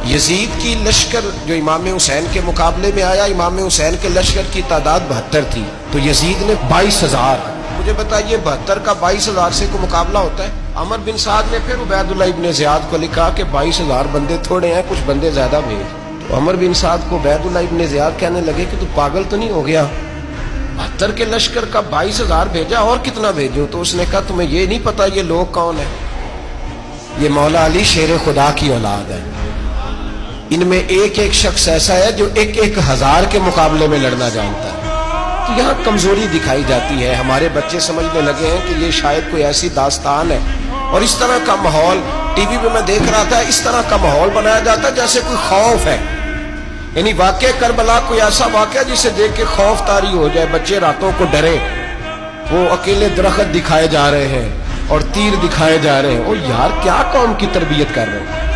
یزید کی لشکر جو امام حسین کے مقابلے میں آیا، امام حسین کے لشکر کی تعداد 72 تھی، تو یزید نے 22,000. مجھے بتائیے 72 کا 22,000 سے کوئی مقابلہ ہوتا ہے؟ عمر بن سعد نے پھر عبید اللہ ابن زیاد کو لکھا کہ 22,000 بندے تھوڑے ہیں، کچھ بندے زیادہ بھیج. تو عمر بن سعد کو عبید اللہ ابن زیاد کہنے لگے کہ تو پاگل تو نہیں ہو گیا، 72 کے لشکر کا 22,000 بھیجا، اور کتنا بھیجو؟ تو اس نے کہا تمہیں یہ نہیں پتا یہ لوگ کون ہیں؟ یہ مولا علی شیر خدا کی اولاد ہے. ان میں ایک ایک شخص ایسا ہے جو 1,000 کے مقابلے میں لڑنا جانتا ہے. تو یہاں کمزوری دکھائی جاتی ہے. ہمارے بچے سمجھنے لگے ہیں کہ یہ شاید کوئی ایسی داستان ہے، اور اس طرح کا ماحول ٹی وی پہ میں دیکھ رہا تھا، اس طرح کا ماحول بنایا جاتا ہے جیسے کوئی خوف ہے. یعنی واقع کربلا کوئی ایسا واقعہ جسے دیکھ کے خوف طاری ہو جائے، بچے راتوں کو ڈرے. وہ اکیلے درخت دکھائے جا رہے ہیں اور تیر دکھائے جا رہے ہیں. او یار کیا قوم کی تربیت کر رہے ہیں؟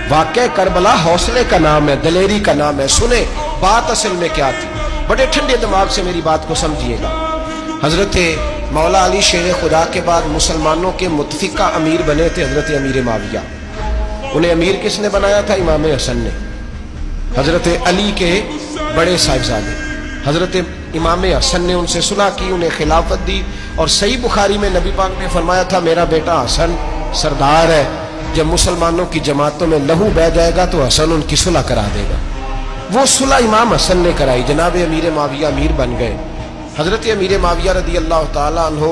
واقع کربلا حوصلے کا نام ہے، دلیری کا نام ہے. سنیں بات اصل میں کیا تھی، بڑے ٹھنڈے دماغ سے میری بات کو سمجھیے گا. حضرت مولا علی شیر خدا کے بعد مسلمانوں کے متفقہ امیر بنے تھے حضرت امیر معاویہ. انہیں امیر کس نے بنایا تھا؟ امام حسن نے، حضرت علی کے بڑے صاحبزادے. حضرت امام حسن نے ان سے صلح کی، انہیں خلافت دی. اور صحیح بخاری میں نبی پاک نے فرمایا تھا میرا بیٹا حسن سردار ہے، جب مسلمانوں کی جماعتوں میں لہو بہہ جائے گا تو حسن ان کی صلح کرا دے گا. وہ صلح امام حسن نے کرائی، جناب امیر معاویہ امیر بن گئے. حضرت امیر معاویہ رضی اللہ تعالیٰ عنہ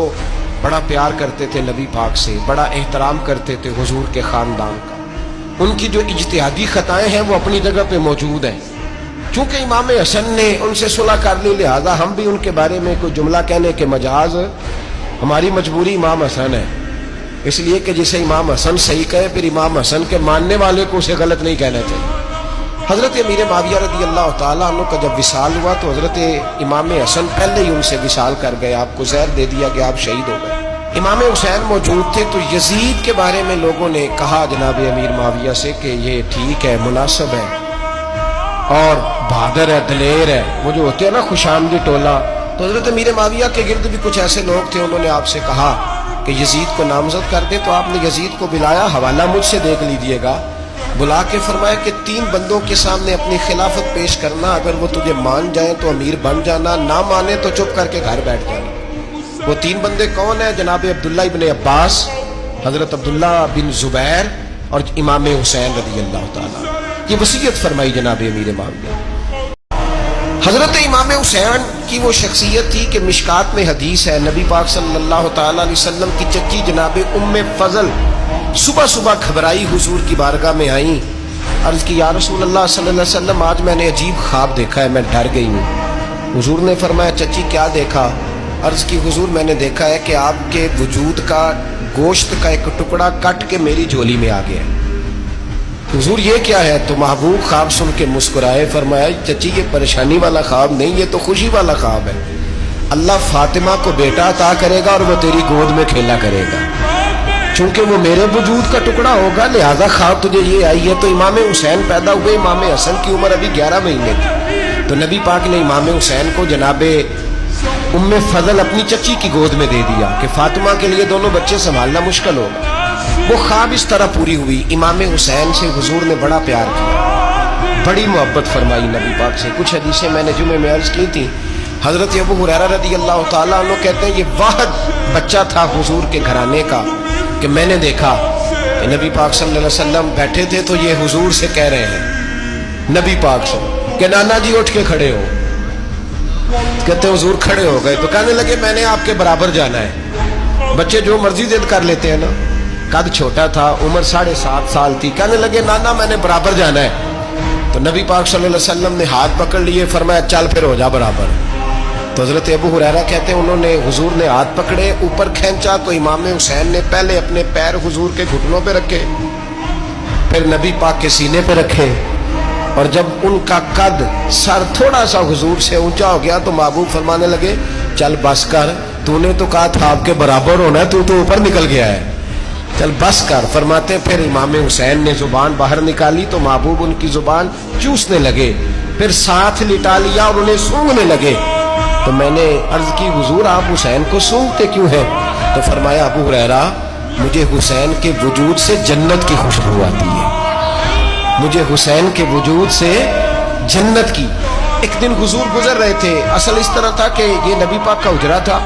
بڑا پیار کرتے تھے نبی پاک سے، بڑا احترام کرتے تھے حضور کے خاندان کا. ان کی جو اجتہادی خطائیں ہیں وہ اپنی جگہ پہ موجود ہیں. چونکہ امام حسن نے ان سے صلح کر لی، لہذا ہم بھی ان کے بارے میں کوئی جملہ کہنے کے مجاز ہماری مجبوری امام حسن ہے. اس لیے کہ جسے امام حسن صحیح کہے پھر امام حسن کے ماننے والے کو اسے غلط نہیں کہنا چاہیے. حضرت امیر معاویہ رضی اللہ تعالیٰ عنہ کا جب وصال ہوا تو حضرت امام حسن پہلے ہی ان سے وصال کر گئے، آپ کو زہر دے دیا کہ آپ شہید ہو گئے. امام حسین موجود تھے. تو یزید کے بارے میں لوگوں نے کہا جناب امیر معاویہ سے کہ یہ ٹھیک ہے، مناسب ہے اور بہادر ہے، دلیر ہے، وہ جو ہوتے ہیں نا خوش آمدی ٹولہ. تو حضرت امیر معاویہ کے گرد بھی کچھ ایسے لوگ تھے، انہوں نے آپ سے کہا کہ یزید کو نامزد کر دے. تو آپ نے یزید کو بلایا، حوالہ مجھ سے دیکھ لیجئے گا. بلا کے فرمایا کہ 3 بندوں کے سامنے اپنی خلافت پیش کرنا، اگر وہ تجھے مان جائیں تو امیر بن جانا، نہ مانے تو چپ کر کے گھر بیٹھ جانا. وہ 3 بندے کون ہیں؟ جناب عبداللہ ابن عباس، حضرت عبداللہ بن زبیر اور امام حسین رضی اللہ تعالیٰ. یہ وصیت فرمائی جناب امیر معاویہ. حضرت امام حسین کی وہ شخصیت تھی کہ مشکات میں حدیث ہے، نبی پاک صلی اللہ تعالیٰ علیہ وسلم کی چچی جناب ام فضل صبح صبح گھبرائی حضور کی بارگاہ میں آئیں. عرض کی یا رسول اللہ صلی اللہ علیہ وسلم آج میں نے عجیب خواب دیکھا ہے، میں ڈر گئی ہوں. حضور نے فرمایا چچی کیا دیکھا؟ عرض کی حضور میں نے دیکھا ہے کہ آپ کے وجود کا گوشت کا ایک ٹکڑا کٹ کے میری جھولی میں آ گیا ہے. حضور یہ کیا ہے؟ تو محبوب خواب سن کے مسکرائے، فرمایا چچی یہ پریشانی والا خواب نہیں، یہ تو خوشی والا خواب ہے. اللہ فاطمہ کو بیٹا عطا کرے گا اور وہ تیری گود میں کھیلا کرے گا. چونکہ وہ میرے وجود کا ٹکڑا ہوگا لہذا خواب تجھے یہ آئی ہے. تو امام حسین پیدا ہوئے، امام حسن کی عمر ابھی 11 مہینے تھی. تو نبی پاک نے امام حسین کو جناب ام فضل اپنی چچی کی گود میں دے دیا کہ فاطمہ کے لیے دونوں بچے سنبھالنا مشکل ہوگا. وہ خواب اس طرح پوری ہوئی. امام حسین سے حضور نے بڑا پیار کیا، بڑی محبت فرمائی نبی پاک سے. کچھ حدیثیں میں نے جمعے میں عرض کی تھی. حضرت ابو ہریرہ رضی اللہ تعالیٰ عنہ کہتے ہیں یہ واحد بچہ تھا حضور کے گھرانے کا کہ میں نے دیکھا کہ نبی پاک صلی اللہ علیہ وسلم بیٹھے تھے تو یہ حضور سے کہہ رہے ہیں نبی پاک سے کہ نانا جی اٹھ کے کھڑے ہو. کہتے حضور کھڑے ہو گئے تو کہنے لگے میں نے آپ کے برابر جانا ہے. بچے جو مرضی ضد کر لیتے ہیں نا. قد چھوٹا تھا، عمر 7.5 سال تھی. کہنے لگے نانا میں نے برابر جانا ہے. تو نبی پاک صلی اللہ علیہ وسلم نے ہاتھ پکڑ لیے، فرمایا چل پھر ہو جا برابر. تو حضرت ابو ہریرہ کہتے ہیں انہوں نے حضور نے ہاتھ پکڑے، اوپر کھینچا تو امام حسین نے پہلے اپنے پیر حضور کے گھٹنوں پہ رکھے، پھر نبی پاک کے سینے پہ رکھے، اور جب ان کا قد سر تھوڑا سا حضور سے اونچا ہو گیا تو محبوب فرمانے لگے چل بس کر، تو نے تو کہا تھا آپ کے برابر ہونا ہے، تو اوپر نکل گیا ہے، چل بس کر. فرماتے پھر امام حسین نے زبان باہر نکالی تو محبوب ان کی زبان چوسنے لگے، پھر ساتھ لٹا لیا اور انہیں سونگنے لگے. تو میں نے عرض کی حضور آپ حسین کو سونگتے کیوں ہیں؟ تو فرمایا ابو ہریرہ مجھے حسین کے وجود سے جنت کی خوشبو آتی ہے. مجھے حسین کے وجود سے جنت کی. ایک دن حضور گزر رہے تھے. اصل اس طرح تھا کہ یہ نبی پاک کا حجرہ تھا.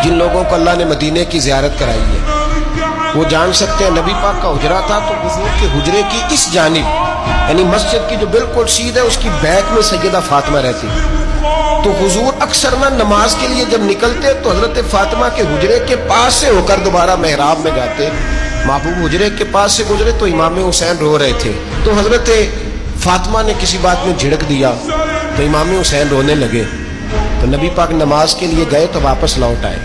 جن لوگوں کو اللہ نے مدینے کی زیارت کرائی ہے وہ جان سکتے ہیں نبی پاک کا حجرہ تھا. تو حضور کے حجرے کی اس جانب یعنی مسجد کی جو بالکل سیدھ ہے اس کی بیک میں سیدہ فاطمہ رہتی. تو حضور اکثر نہ نماز کے لیے جب نکلتے تو حضرت فاطمہ کے حجرے کے پاس سے ہو کر دوبارہ محراب میں جاتے. محبوب حجرے کے پاس سے گزرے تو امام حسین رو رہے تھے. تو حضرت فاطمہ نے کسی بات میں جھڑک دیا تو امام حسین رونے لگے. تو نبی پاک نماز کے لیے گئے تو واپس لوٹ آئے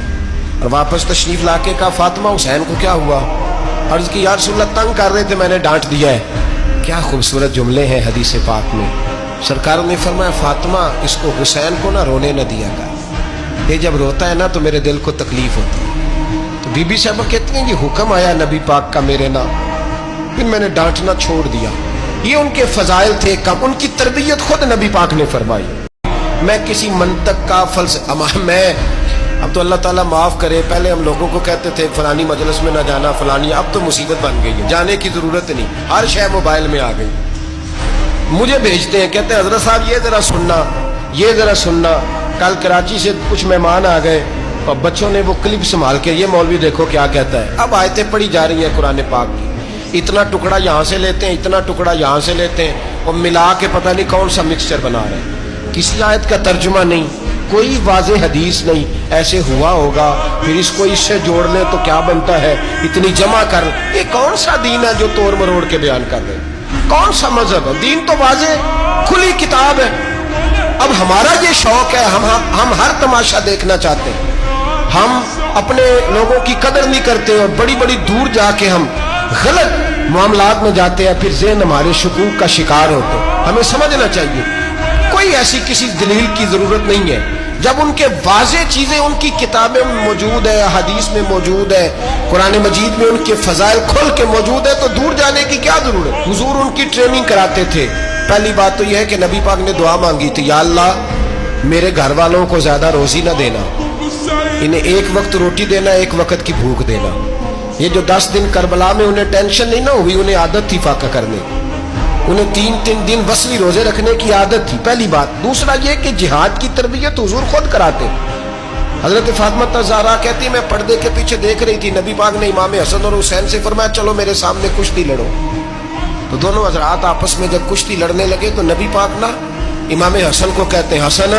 اور واپس تشریف لا کے کہا فاطمہ حسین کو کیا ہوا؟ عرض کی یا رسول اللہ تنگ کر رہے تھے میں نے ڈانٹ دیا ہے. کیا خوبصورت جملے ہیں حدیث پاک میں. سرکار نے فرمایا فاطمہ اس کو حسین کو نہ رونے نہ دیا کر. یہ جب روتا ہے نا تو میرے دل کو تکلیف ہوتی ہے. تو بی بی صاحبہ کہتی ہیں یہ حکم آیا نبی پاک کا میرے نا پھر میں نے ڈانٹنا چھوڑ دیا. یہ ان کے فضائل تھے کم. ان کی تربیت خود نبی پاک نے فرمائی. میں کسی منطق کا میں اب تو اللہ تعالیٰ معاف کرے. پہلے ہم لوگوں کو کہتے تھے فلانی مجلس میں نہ جانا فلانی. اب تو مصیبت بن گئی ہے جانے کی ضرورت نہیں. ہر شے موبائل میں آ گئی. مجھے بھیجتے ہیں کہتے ہیں حضرت صاحب یہ ذرا سننا یہ ذرا سننا. کل کراچی سے کچھ مہمان آ گئے اور بچوں نے وہ کلپ سنبھال کے یہ مولوی دیکھو کیا کہتا ہے. اب آیتیں پڑھی جا رہی ہیں قرآن پاک کی. اتنا ٹکڑا یہاں سے لیتے ہیں اتنا ٹکڑا یہاں سے لیتے ہیں اور ملا کے پتہ نہیں کون سا مکسچر بنا رہے ہیں. کسی آیت کا ترجمہ نہیں کوئی واضح حدیث نہیں. ایسے ہوا ہوگا پھر اس کو اس سے جوڑ لیں تو کیا بنتا ہے اتنی جمع کر. یہ کون سا دین ہے جو توڑ مروڑ کے بیان کر رہے ہیں؟ کون سا مذہب ہے؟ دین تو واضح کھلی کتاب ہے. اب ہمارا یہ شوق ہے ہم ہر تماشا دیکھنا چاہتے ہیں. ہم اپنے لوگوں کی قدر نہیں کرتے اور بڑی بڑی دور جا کے ہم غلط معاملات میں جاتے ہیں. پھر ذہن ہمارے شکوک کا شکار ہوتے ہیں. ہمیں سمجھنا چاہیے کوئی ایسی کسی دلیل کی ضرورت نہیں ہے. جب ان کے واضح چیزیں ان کی کتابیں میں موجود ہے حدیث میں موجود ہے قرآن مجید میں ان کے فضائل کھل کے موجود ہے تو دور جانے کی کیا ضرورت. حضور ان کی ٹریننگ کراتے تھے. پہلی بات تو یہ ہے کہ نبی پاک نے دعا مانگی تھی یا اللہ میرے گھر والوں کو زیادہ روزی نہ دینا. انہیں ایک وقت روٹی دینا ایک وقت کی بھوک دینا. یہ جو 10 دن کربلا میں انہیں ٹینشن نہیں نہ ہوئی انہیں عادت تھی فاقہ کرنے. انہیں 3 دن وصلی روزے رکھنے کی عادت تھی. پہلی بات. دوسرا یہ کہ جہاد کی تربیت حضور خود کراتے. حضرت فاطمہ زہرا کہتی میں پردے کے پیچھے دیکھ رہی تھی نبی پاک نے امام حسن اور حسین سے فرمایا چلو میرے سامنے کشتی لڑو. تو دونوں حضرات آپس میں جب کشتی لڑنے لگے تو نبی پاک نا امام حسن کو کہتے ہیں حسن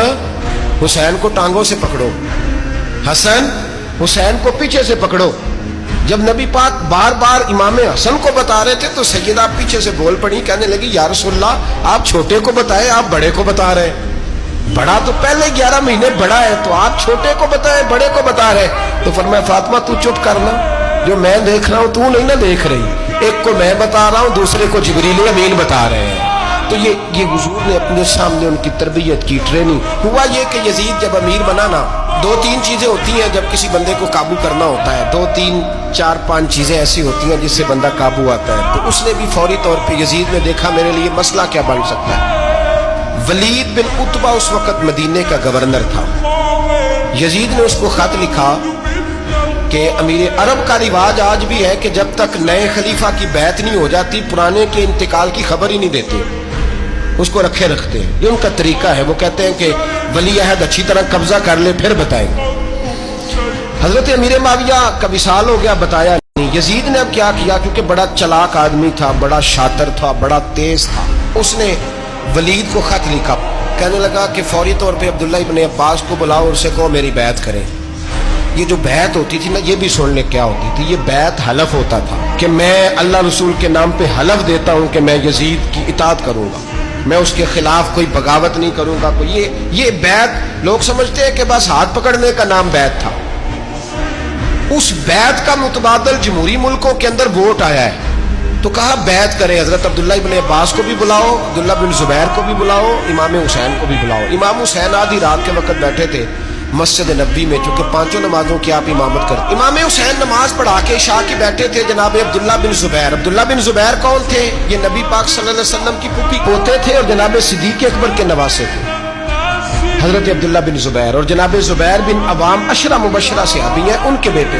حسین کو ٹانگوں سے پکڑو حسن حسین کو پیچھے سے پکڑو. جب نبی پاک بار بار امام حسن کو بتا رہے تھے تو سیدہ پیچھے سے بول پڑی کہنے لگی یا رسول اللہ آپ چھوٹے کو بتائیں آپ بڑے کو بتا رہے ہیں. بڑا تو پہلے 11 مہینے بڑا ہے تو آپ چھوٹے کو بتائیں بڑے کو بتا رہے. تو فرمایا فاطمہ تو چپ کرنا جو میں دیکھ رہا ہوں تو نہیں نہ دیکھ رہی. ایک کو میں بتا رہا ہوں دوسرے کو جبریل امین بتا رہے ہیں. تو یہ حضور نے اپنے سامنے ان کی تربیت کی ٹریننگ. ہوا یہ کہ یزید جب امیر بنا نا 2-3 چیزیں ہوتی ہیں جب کسی بندے کو قابو کرنا ہوتا ہے. 2-3-4-5 چیزیں ایسی ہوتی ہیں جس سے بندہ قابو آتا ہے. تو اس نے بھی فوری طور پہ یزید نے دیکھا میرے لیے مسئلہ کیا بن سکتا ہے. ولید بن عتبہ اس وقت مدینے کا گورنر تھا. یزید نے اس کو خط لکھا کہ امیر عرب کا رواج آج بھی ہے کہ جب تک نئے خلیفہ کی بیعت نہیں ہو جاتی پرانے کے انتقال کی خبر ہی نہیں دیتے اس کو رکھے رکھتے ہیں. یہ ان کا طریقہ ہے. وہ کہتے ہیں کہ ولی عہد اچھی طرح قبضہ کر لے پھر بتائیں. حضرت امیر معاویہ کا وصال ہو گیا بتایا نہیں. یزید نے اب کیا کیا کیونکہ بڑا چلاک آدمی تھا بڑا شاطر تھا بڑا تیز تھا. اس نے ولید کو خط لکھا کہنے لگا کہ فوری طور پہ عبداللہ ابن عباس کو بلاؤ اور اسے کہو میری بیعت کریں. یہ جو بیعت ہوتی تھی نا یہ بھی سن لے کیا ہوتی تھی. یہ بیعت حلف ہوتا تھا کہ میں اللہ رسول کے نام پہ حلف دیتا ہوں کہ میں یزید کی اطاعت کروں گا میں اس کے خلاف کوئی بغاوت نہیں کروں گا. یہ بیعت لوگ سمجھتے ہیں کہ بس ہاتھ پکڑنے کا نام بیعت تھا. اس بیعت کا متبادل جمہوری ملکوں کے اندر ووٹ آیا ہے تو کہا بیعت کرے. حضرت عبداللہ ابن عباس کو بھی بلاؤ عبداللہ بن زبیر کو بھی بلاؤ امام حسین کو بھی بلاؤ. امام حسین آدھی رات کے وقت بیٹھے تھے مسجد نبی میں چونکہ 5 نمازوں کی آپ امامت کرتے. امام حسین نماز پڑھا کے عشاء کے بیٹھے تھے. جناب عبداللہ بن زبیر. عبداللہ بن زبیر کون تھے؟ یہ نبی پاک صلی اللہ علیہ وسلم کی پھوپھی پوتے تھے اور جناب صدیق اکبر کے نواسے تھے. حضرت عبداللہ بن زبیر اور جناب زبیر بن عوام 10 مبشرہ صحابی ہیں ان کے بیٹے.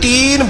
3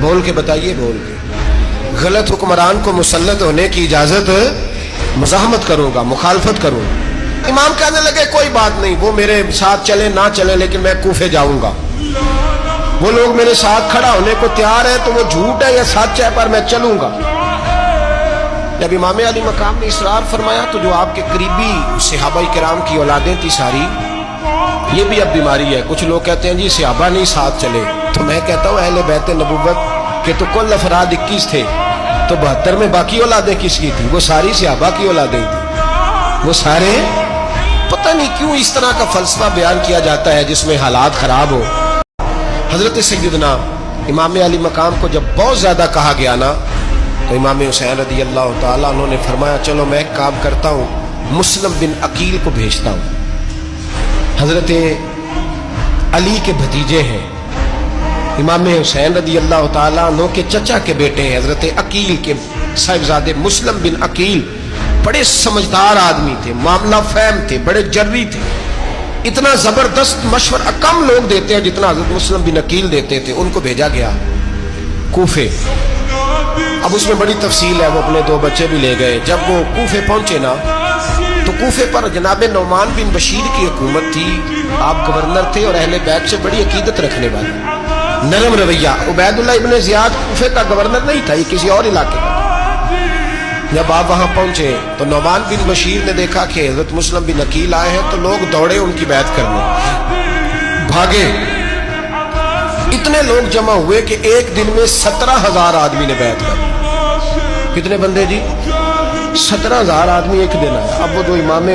بول کے بتائیے، بول کے۔ غلط حکمران کو مسلط ہونے کی اجازت، مزاحمت کروں گا، مخالفت کروں گا۔ امام کہنے لگے کوئی بات نہیں، وہ میرے ساتھ چلے نہ چلے لیکن میں کوفے جاؤں گا۔ وہ لوگ میرے ساتھ کھڑا ہونے کو تیار ہے تو وہ جھوٹ ہے یا سچ ہے، پر میں چلوں گا۔ جب امام علی مقام نے اصرار فرمایا تو جو آپ کے قریبی صحابہ کرام کی اولادیں تھی ساری، یہ بھی اب بیماری ہے۔ کچھ لوگ کہتے ہیں جی صحابہ نہیں ساتھ چلے، تو میں کہتا ہوں اہل بیت نبوت کے تو کل افراد 21 تھے، تو 72 میں باقی اولادیں کس کی تھی؟ وہ ساری صحابہ کی اولادیں تھیں، وہ سارے۔ پتہ نہیں کیوں اس طرح کا فلسفہ بیان کیا جاتا ہے جس میں حالات خراب ہو۔ حضرت سیدنا امام علی مقام کو جب بہت زیادہ کہا گیا نا، تو امام حسین رضی اللہ تعالیٰ انہوں نے فرمایا چلو میں ایک کام کرتا ہوں، مسلم بن عقیل کو بھیجتا ہوں۔ حضرت علی کے بھتیجے ہیں، امام حسین رضی اللہ تعالیٰ عنہ کے چچا کے بیٹے ہیں، حضرت عقیل کے صاحبزادے مسلم بن عقیل بڑے سمجھدار آدمی تھے، معاملہ فہم تھے، بڑے جری تھے، اتنا زبردست مشورہ کم لوگ دیتے ہیں جتنا حضرت مسلم بن عقیل دیتے تھے۔ ان کو بھیجا گیا کوفے۔ اب اس میں بڑی تفصیل ہے، وہ اپنے 2 بچے بھی لے گئے۔ جب وہ کوفے پہنچے نا تو کوفے پر جناب نعمان بن بشیر کی حکومت تھی، آپ گورنر تھے اور اہل بیت سے بڑی عقیدت رکھنے والے، نرم رویہ۔ عبید اللہ ابن زیاد کوفے کا گورنر نہیں تھا، یہ کسی اور علاقے کا تھا۔ جب آپ وہاں پہنچے تو نعمان بن بشیر نے دیکھا کہ حضرت مسلم بن عقیل آئے ہیں، تو لوگ دوڑے ان کی بیعت کرنے، بھاگے۔ اتنے لوگ جمع ہوئے کہ ایک دن میں 17,000 آدمی نے بیعت کر لی۔ کتنے بندے جی؟ 17,000 آدمی ایک دن آیا۔ اب وہ جو امام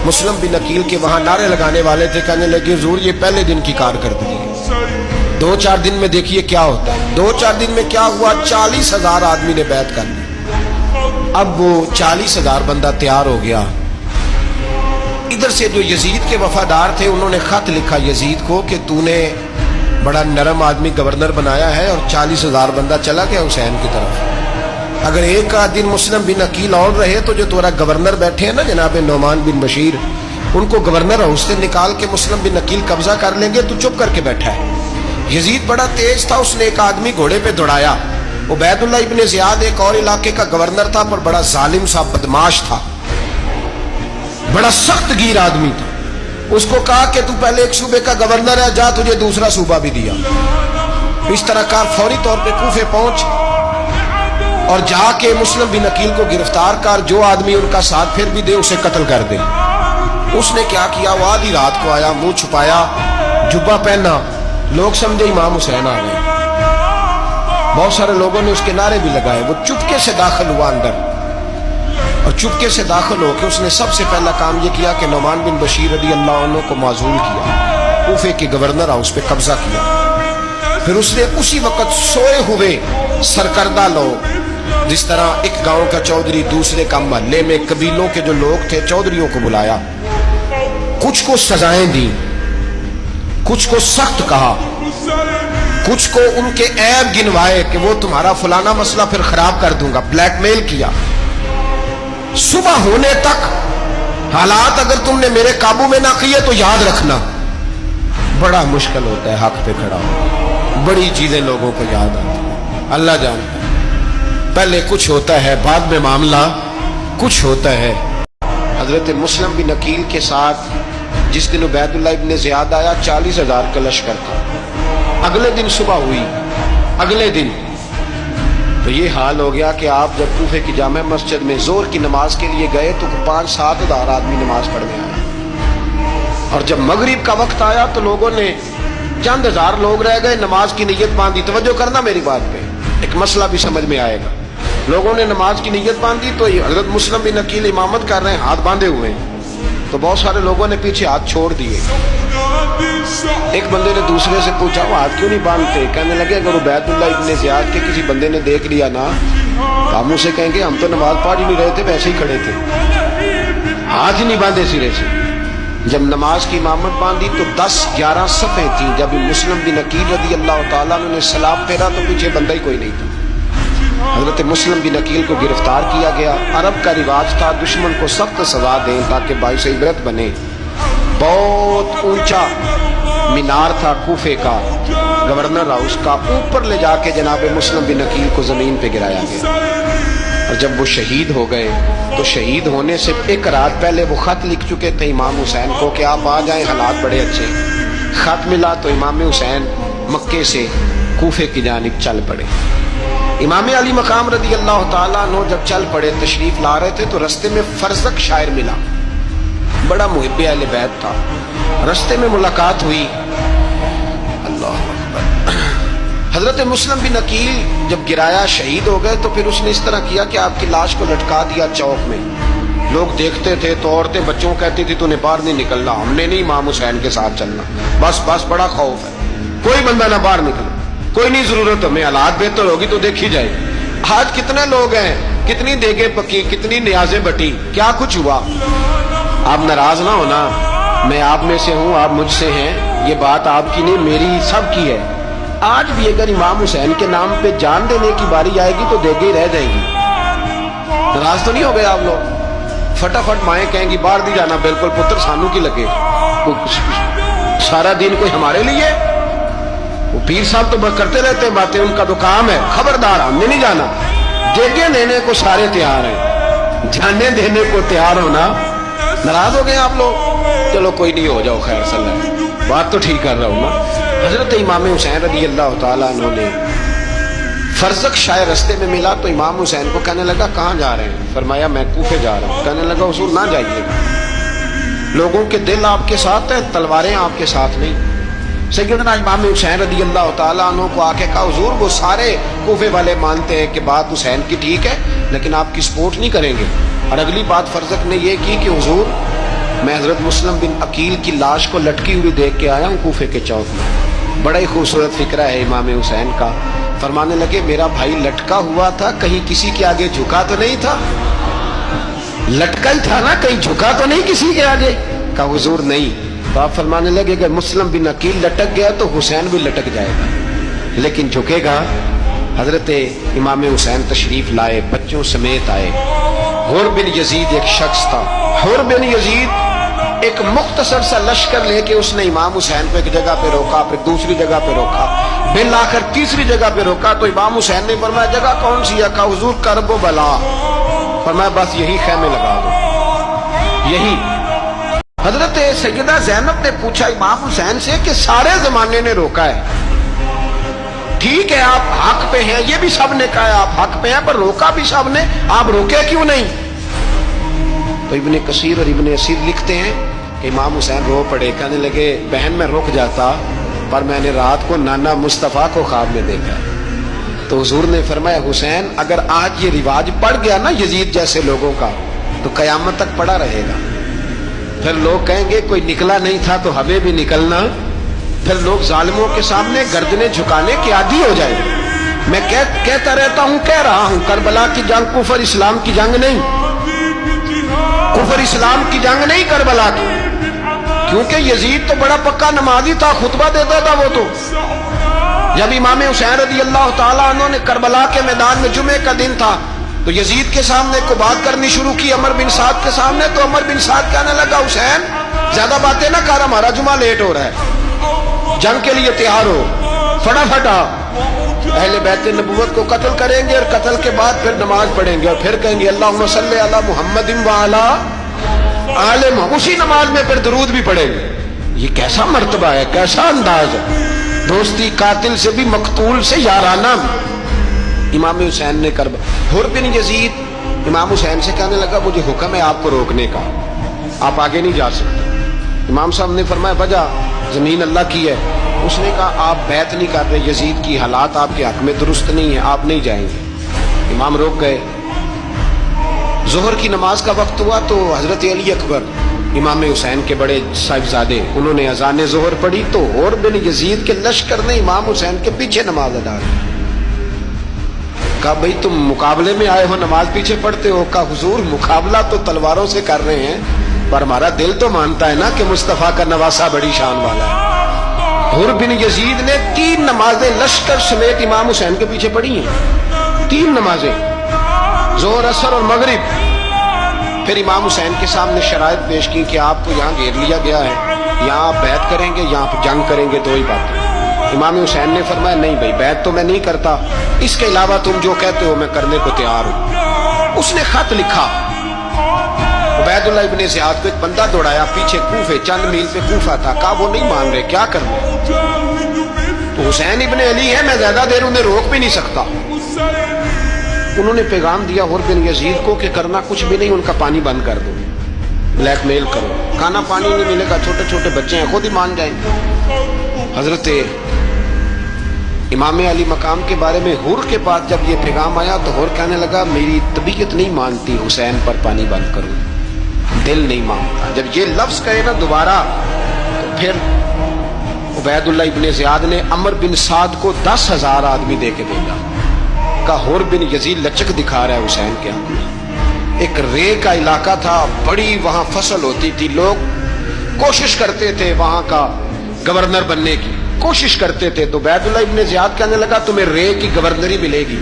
مسلم بن عقیل کے وہاں نعرے لگانے والے تھے کہنے لگے حضور یہ پہلے دن کی کارکردگی ہے، 2-4 دن میں دیکھیے کیا ہوتا ہے۔ 2-4 دن میں کیا ہوا؟ 40,000 آدمی نے بیعت کر لی۔ اب وہ 40,000 بندہ تیار ہو گیا۔ ادھر سے جو یزید کے وفادار تھے انہوں نے خط لکھا یزید کو کہ تو نے بڑا نرم آدمی گورنر بنایا ہے اور 40,000 بندہ چلا گیا حسین کی طرف، اگر ایک دن مسلم بن عقیل اور رہے تو جو تمہارا گورنر بیٹھے ہیں نا جناب نعمان بن بشیر، ان کو گورنر ہاؤس سے نکال کے مسلم بن عقیل قبضہ کر لیں گے، تو چپ کر کے بیٹھا ہے۔ یزید بڑا تیز تھا، اس نے ایک آدمی گھوڑے پہ دوڑایا۔ عبید اللہ ابن زیاد ایک اور علاقے کا گورنر تھا پر بڑا ظالم سا بدماش تھا، بڑا سخت گیر آدمی تھا۔ اس کو کہا کہ تو پہلے ایک صوبے کا گورنر ہے، جا تجھے دوسرا صوبہ بھی دیا۔ اس طرح کار فوری طور پہ کوفے پہنچ اور جا کے مسلم بن عقیل کو گرفتار کر، جو آدمی ان کا ساتھ پھر بھی دے اسے قتل کر دے۔ اس نے کیا کیا؟ وہ آدھی رات کو آیا، منہ چھپایا، جبہ پہنا، لوگ سمجھے امام حسین آ گئے۔ بہت سارے لوگوں نے اس کے نعرے بھی لگائے۔ وہ چپکے سے داخل ہوا اندر، اور چپکے سے داخل ہو کے اس نے سب سے پہلا کام یہ کیا کہ نعمان بن بشیر رضی اللہ عنہ کو معزول کیا، کوفے کے گورنر ہاؤس پہ قبضہ کیا۔ پھر اس نے اسی وقت سوئے ہوئے سرکردہ لوگ، جس طرح ایک گاؤں کا چودھری دوسرے کا محلے میں قبیلوں کے جو لوگ تھے چودھریوں کو بلایا، کچھ کو سزائیں دی، کچھ کو سخت کہا، کچھ کو ان کے عیب گنوائے کہ وہ تمہارا فلانا مسئلہ پھر خراب کر دوں گا، بلیک میل کیا۔ صبح ہونے تک حالات اگر تم نے میرے قابو میں نہ کیے تو یاد رکھنا بڑا مشکل ہوتا ہے حق پہ کھڑا ہونا، بڑی چیزیں لوگوں کو یاد آتی ہیں، اللہ جانتا ہے۔ پہلے کچھ ہوتا ہے، بعد میں معاملہ کچھ ہوتا ہے۔ حضرت مسلم بن عقیل کے ساتھ جس دن عبید اللہ ابن زیاد آیا 40,000 کا لشکر تھا۔ اگلے دن صبح ہوئی، اگلے دن تو یہ حال ہو گیا کہ آپ جب کوفے کی جامع مسجد میں زور کی نماز کے لیے گئے تو 5-7 ہزار آدمی نماز پڑھنے آیا، اور جب مغرب کا وقت آیا تو لوگوں نے چند ہزار لوگ رہ گئے، نماز کی نیت باندھی۔ توجہ کرنا میری بات پہ، ایک مسئلہ بھی سمجھ میں آئے گا۔ لوگوں نے نماز کی نیت باندھی تو حضرت مسلم بن عقیل امامت کر رہے ہیں، ہاتھ باندھے ہوئے ہیں، تو بہت سارے لوگوں نے پیچھے ہاتھ چھوڑ دیے۔ ایک بندے نے دوسرے سے پوچھا وہ ہاتھ کیوں نہیں باندھتے؟ کہنے لگے اگر عبید اللہ ابن زیاد کے کسی بندے نے دیکھ لیا نا، کاموں سے کہیں گے ہم تو نماز پڑھ ہی نہیں رہے تھے، ویسے ہی کھڑے تھے، ہاتھ ہی نہیں باندھے سرے سے۔ جب نماز کی امامت باندھی تو 10-11 صفیں تھیں۔ جب مسلم بن عقیل رضی اللہ تعالیٰ عنہ نے سلام پھیرا تو پیچھے بندہ ہی کوئی نہیں تھا۔ حضرت مسلم بن عقیل کو گرفتار کیا گیا۔ عرب کا رواج تھا دشمن کو سخت سزا دیں تاکہ باعث عبرت بنے۔ بہت اونچا مینار تھا کوفے کا، گورنر ہاؤس کا، اوپر لے جا کے جناب مسلم بن عقیل کو زمین پہ گرایا گیا، اور جب وہ شہید ہو گئے تو شہید ہونے سے ایک رات پہلے وہ خط لکھ چکے تھے امام حسین کو کہ آپ آ جائیں، حالات بڑے اچھے۔ خط ملا تو امام حسین مکے سے کوفے کی جانب چل پڑے۔ امام علی مقام رضی اللہ تعالیٰ عنہ جب چل پڑے، تشریف لا رہے تھے تو رستے میں فرزق شاعر ملا، بڑا محب اہل بیت تھا۔ رستے میں ملاقات ہوئی، اللہ اکبر، حضرت مسلم بن عقیل جب گرایا شہید ہو گئے تو پھر اس نے اس طرح کیا کہ آپ کی لاش کو لٹکا دیا چوک میں۔ لوگ دیکھتے تھے تو عورتیں بچوں کہتی تھی تو نے باہر نہیں نکلنا، ہم نے نہیں امام حسین کے ساتھ چلنا، بس بس بڑا خوف ہے، کوئی بندہ نہ باہر نکلے، کوئی نہیں ضرورت ہمیں، حالات بہتر ہوگی تو دیکھی جائے۔ آج کتنے لوگ ہیں، کتنی دیگیں پکی، کتنی نیازیں بٹی، کیا کچھ ہوا۔ آپ ناراض نہ ہونا، میں آپ میں سے ہوں، آپ مجھ سے ہیں، یہ بات آپ کی نہیں میری سب کی ہے۔ آج بھی اگر امام حسین کے نام پہ جان دینے کی باری آئے گی تو دیگیں رہ جائیں گی۔ ناراض تو نہیں ہو گئے آپ لوگ؟ فٹافٹ مائیں کہیں گی باہر نہیں جانا، بالکل پتر سانو کی لگے، سارا دن کوئی ہمارے لیے۔ وہ پیر صاحب تو کرتے رہتے باتیں، ان کا تو کام ہے، خبردار ہم نے نہیں جانا۔ دیگیں دینے کو سارے تیار ہیں، جانے دینے کو تیار ہونا۔ ناراض ہو گئے آپ لوگ؟ چلو کوئی نہیں، ہو جاؤ، خیر صلی اللہ، بات تو ٹھیک کر رہا ہوں نا۔ حضرت امام حسین رضی اللہ تعالیٰ عنہ نے فرزق شاعر رستے میں ملا تو امام حسین کو کہنے لگا کہاں جا رہے ہیں؟ فرمایا میں کوفے جا رہا ہوں۔ کہنے لگا حضور نہ جائیے گا، لوگوں کے دل آپ کے ساتھ ہیں، تلواریں آپ کے ساتھ نہیں۔ سیدنا امام حسین رضی اللہ تعالیٰ عنہ کو آ کے کہا حضور وہ سارے کوفے والے مانتے ہیں کہ بات حسین کی ٹھیک ہے لیکن آپ کی سپورٹ نہیں کریں گے۔ اور اگلی بات فرزق نے یہ کی کہ حضور میں حضرت مسلم بن عقیل کی لاش کو لٹکی ہوئی دیکھ کے آیا ہوں کوفے کے چوک میں، بڑا ہی خوبصورت فکرہ ہے امام حسین کا۔ فرمانے لگے میرا بھائی لٹکا ہوا تھا، کہیں کسی کے آگے جھکا تو نہیں تھا؟ لٹکا ہی تھا نا، کہیں جھکا تو نہیں کسی کے آگے؟ کہا حضور نہیں۔ تو آپ فرمانے لگے اگر مسلم بن عقیل لٹک گیا تو حسین بھی لٹک جائے گا، لیکن جھکے گا۔ حضرت امام حسین تشریف لائے، بچوں سمیت آئے۔ حر بن یزید ایک شخص تھا، حر بن یزید ایک مختصر سا لشکر لے کے اس نے امام حسین کو ایک جگہ پہ روکا، پھر دوسری جگہ پہ روکا، بالآخر تیسری جگہ پہ روکا تو امام حسین نے فرمایا جگہ کون سی ہے؟ کہا حضور کرب و بلا۔ فرمایا بس یہی خیمے لگا دو، یہی۔ حضرت سیدہ زینب نے پوچھا امام حسین سے کہ سارے زمانے نے روکا ہے، ٹھیک ہے آپ حق پہ ہیں، یہ بھی سب نے کہا ہے آپ حق پہ ہیں، پر روکا بھی سب نے، آپ روکے کیوں نہیں؟ تو ابن کثیر اور ابن اسیر لکھتے ہیں کہ امام حسین رو پڑے، کہنے لگے بہن میں رک جاتا پر میں نے رات کو نانا مصطفیٰ کو خواب میں دیکھا۔ تو حضور نے فرمایا حسین اگر آج یہ رواج پڑ گیا نا یزید جیسے لوگوں کا تو قیامت تک پڑا رہے گا، پھر لوگ کہیں گے کوئی نکلا نہیں تھا تو ہمیں بھی نکلنا، پھر لوگ ظالموں کے سامنے گردنیں جھکانے کے عادی ہو جائیں گے۔ میں کہتا رہتا ہوں، کہہ رہا ہوں، کربلا کی جنگ کفر اسلام کی جنگ نہیں، کفر اسلام کی جنگ نہیں کربلا کی، کیونکہ یزید تو بڑا پکا نمازی تھا، خطبہ دیتا تھا وہ تو۔ جب امام حسین رضی اللہ تعالیٰ عنہ نے کربلا کے میدان میں جمعے کا دن تھا تو یزید کے سامنے کو بات کرنی شروع کی عمر بن سعد کے سامنے، تو عمر بن سعد کہنے لگا حسین زیادہ باتیں نہ کر، ہمارا جمعہ لیٹ ہو رہا ہے، جنگ کے لیے تیار ہو، فٹافٹ آ۔ اہل بیت نبوت کو قتل کریں گے اور قتل کے بعد پھر نماز پڑھیں گے اور پھر کہیں گے اللہم صلی علی محمد وعلی آل محمد، اسی نماز میں پھر درود بھی پڑھیں گے۔ یہ کیسا مرتبہ ہے، کیسا انداز ہے، دوستی قاتل سے بھی مقتول سے یارانہ۔ امام حسین نے حر بن یزید امام حسین سے کہنے لگا مجھے حکم ہے آپ کو روکنے کا، آپ آگے نہیں جا سکتے۔ امام صاحب نے فرمایا وجہ زمین اللہ کی ہے۔ اس نے کہا آپ بیعت نہیں کر رہے، یزید کی حالات آپ کے حق میں درست نہیں ہیں، آپ نہیں جائیں گے۔ امام روک گئے۔ ظہر کی نماز کا وقت ہوا تو حضرت علی اکبر امام حسین کے بڑے صاحبزادے انہوں نے اذان ظہر پڑھی تو حر بن یزید کے لشکر نے امام حسین کے پیچھے نماز ادا کی۔ کہا بھئی تم مقابلے میں آئے ہو نماز پیچھے پڑھتے ہو؟ کہا حضور مقابلہ تو تلواروں سے کر رہے ہیں پر ہمارا دل تو مانتا ہے نا کہ مصطفیٰ کا نواسہ بڑی شان والا ہے۔ حر بن یزید نے 3 نمازیں لشکر سمیت امام حسین کے پیچھے پڑھی ہیں، 3 نمازیں، ظہر اثر اور مغرب۔ پھر امام حسین کے سامنے شرائط پیش کی کہ آپ کو یہاں گھیر لیا گیا ہے، یہاں آپ بیعت کریں گے، یہاں جنگ کریں گے، 2 ہی باتیں۔ امام حسین نے فرمایا نہیں بھائی بیعت تو میں نہیں کرتا، اس کے علاوہ تم جو کہتے ہو میں کرنے کو تیار ہوں۔ اس نے خط لکھا، عبید اللہ ابن زیاد کو ایک بندہ دوڑایا پیچھے کوفے، چند میل پہ کوفہ تھا، کہا وہ نہیں مان رہے، کیا کرنا؟ تو حسین ابن علی ہے، میں زیادہ دیر انہیں روک بھی نہیں سکتا۔ انہوں نے پیغام دیا حر بن یزید کو کہ کرنا کچھ بھی نہیں، ان کا پانی بند کر دو، بلیک میل کرو، کھانا پانی نہیں ملے گا، چھوٹے چھوٹے بچے ہیں خود ہی مان جائیں گے۔ حضرت امام علی مقام کے بارے میں حر کے پاس جب یہ پیغام آیا تو حر کہنے لگا میری طبیعت نہیں مانتی حسین پر پانی بند کروں، دل نہیں مانتا۔ جب یہ لفظ کہے نا دوبارہ تو پھر عبید اللہ ابن زیاد نے عمر بن سعد کو 10,000 آدمی دے کے بھیجا، کہا حر بن یزید لچک دکھا رہا ہے حسین کے حق میں۔ ایک رے کا علاقہ تھا، بڑی وہاں فصل ہوتی تھی، لوگ کوشش کرتے تھے وہاں کا گورنر بننے کی کوشش کرتے تھے، تو عبید اللہ ابن زیاد کہنے لگا تمہیں رے کی گورنری ملے گی،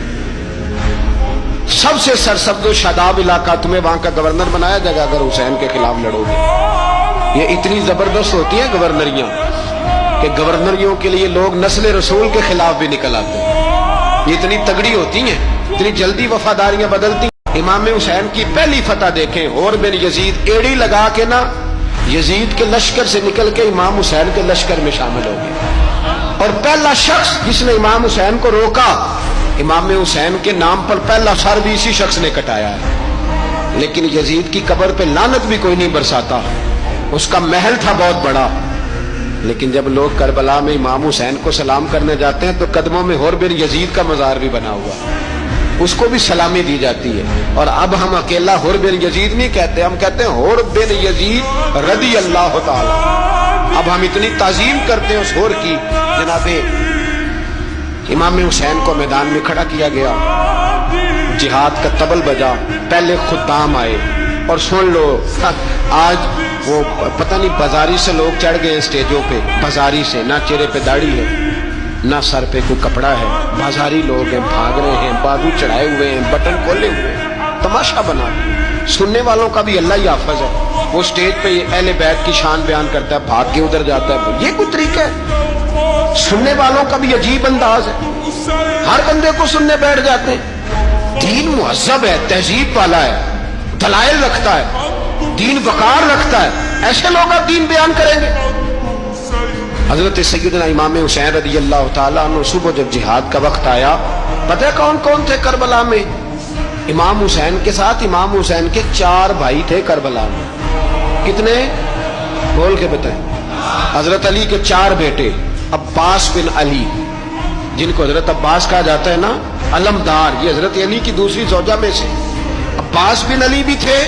سب سے سرسبز و شاداب علاقہ، تمہیں وہاں کا گورنر بنایا جائے گا اگر حسین کے خلاف لڑو گے۔ یہ اتنی زبردست ہوتی ہیں گورنریاں کہ گورنریوں کے لیے لوگ نسل رسول کے خلاف بھی نکل آتے ہیں، یہ اتنی تگڑی ہوتی ہیں، اتنی جلدی وفاداریاں بدلتی ہیں۔ امام حسین کی پہلی فتح دیکھیں، حر بن یزید ایڑی لگا کے نا یزید کے لشکر سے نکل کے امام حسین کے لشکر میں شامل ہو گئے، اور پہلا شخص جس نے امام حسین کو روکا، امام حسین کے نام پر پہلا سر بھی اسی شخص نے کٹایا ہے۔ لیکن یزید کی قبر پہ لعنت بھی کوئی نہیں برساتا، اس کا محل تھا بہت بڑا، لیکن جب لوگ کربلا میں امام حسین کو سلام کرنے جاتے ہیں تو قدموں میں حر بن یزید کا مزار بھی بنا ہوا، اس کو بھی سلامی دی جاتی ہے۔ اور اب ہم اکیلا حر بن یزید نہیں کہتے، ہم کہتے ہیں حر بن یزید رضی اللہ تعالی۔ اب ہم اتنی تعظیم کرتے ہیں اس حر کی۔ جناب امام حسین کو میدان میں کھڑا کیا گیا، جہاد کا طبل بجا، پہلے خدام آئے، اور سن لو آج وہ پتہ نہیں بازاری سے لوگ چڑھ گئے اسٹیجوں پہ، بازاری سے، نہ چہرے پہ داڑھی ہے نہ سر پہ کوئی کپڑا ہے، بازاری لوگ ہیں، بھاگ رہے ہیں، بازو چڑھائے ہوئے ہیں، بٹن کھولے ہوئے ہیں، تماشا بنا۔ سننے والوں کا بھی اللہ ہی حافظ ہے، وہ اسٹیج پہ اہل بیت کی شان بیان کرتا ہے، بھاگ کے ادھر جاتا ہے، یہ کوئی طریقہ ہے؟ سننے والوں کا بھی عجیب انداز ہے، ہر بندے کو سننے بیٹھ جاتے ہیں۔ دین مہذب ہے، تہذیب والا ہے، دلائل رکھتا ہے، دین وقار رکھتا ہے، ایسے لوگ اب دین بیان کریں گے؟ حضرت سیدنا امام حسین رضی اللہ تعالیٰ عنہ صبح جب جہاد کا وقت آیا، پتہ ہے کون کون تھے کربلا میں؟ امام حسین کے ساتھ امام حسین کے 4 بھائی تھے کربلا میں۔ کتنے؟ بول کے بتائیں۔ حضرت علی کے 4 بیٹے، عباس بن علی، جن کو حضرت عباس کہا جاتا ہے نا، علمدار، یہ حضرت علی کی دوسری زوجہ میں سے۔ عباس بن علی بھی تھے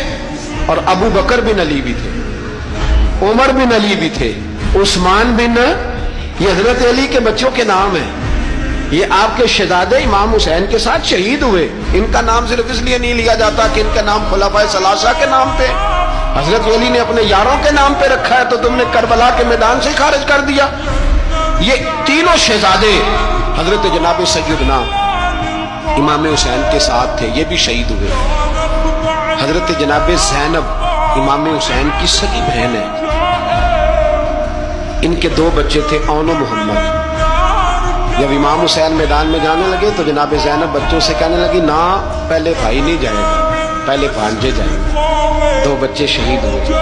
اور ابو بکر بن علی بھی تھے، عمر بن علی بھی تھے، عثمان بن، یہ حضرت علی کے بچوں کے نام ہیں۔ یہ آپ کے شہزادے امام حسین کے ساتھ شہید ہوئے، ان کا نام صرف اس لیے نہیں لیا جاتا کہ ان کا نام خلفائے ثلاثہ کے نام پہ، حضرت علی نے اپنے یاروں کے نام پہ رکھا ہے، تو تم نے کربلا کے میدان سے خارج کر دیا۔ یہ تینوں شہزادے حضرت جناب سیدنا امام حسین کے ساتھ تھے، یہ بھی شہید ہوئے۔ حضرت جناب زینب امام حسین کی سگی بہن ہے، ان کے 2 بچے تھے، اون و محمد۔ جب امام حسین میدان میں جانے لگے تو جناب زینب بچوں سے کہنے لگی نہ، پہلے بھائی نہیں جائے گا، پہلے بھانجے جائیں گے۔ 2 بچے شہید ہوئے۔